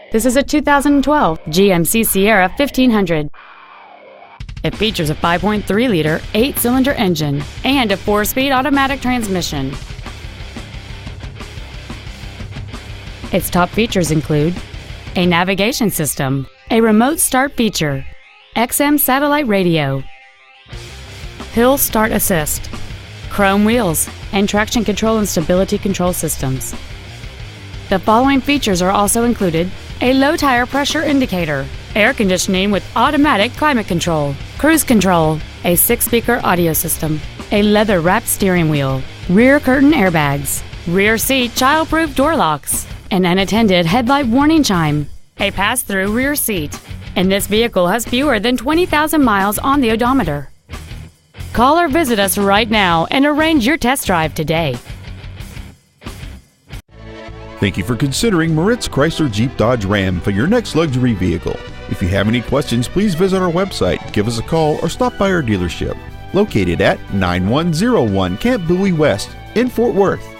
This is a 2012 GMC Sierra 1500. It features a 5.3-liter, 8-cylinder engine and a 4-speed automatic transmission. Its top features include a navigation system, a remote start feature, XM satellite radio, hill start assist, chrome wheels, and traction control and stability control systems. The following features are also included: a low tire pressure indicator, air conditioning with automatic climate control, cruise control, a 6-speaker audio system, a leather-wrapped steering wheel, rear curtain airbags, rear seat child-proof door locks, an unattended headlight warning chime, a pass-through rear seat, and this vehicle has fewer than 20,000 miles on the odometer. Call or visit us right now and arrange your test drive today. Thank you for considering Moritz Chrysler Jeep Dodge Ram for your next luxury vehicle. If you have any questions, please visit our website, give us a call, or stop by our dealership, located at 9101 Camp Bowie West in Fort Worth.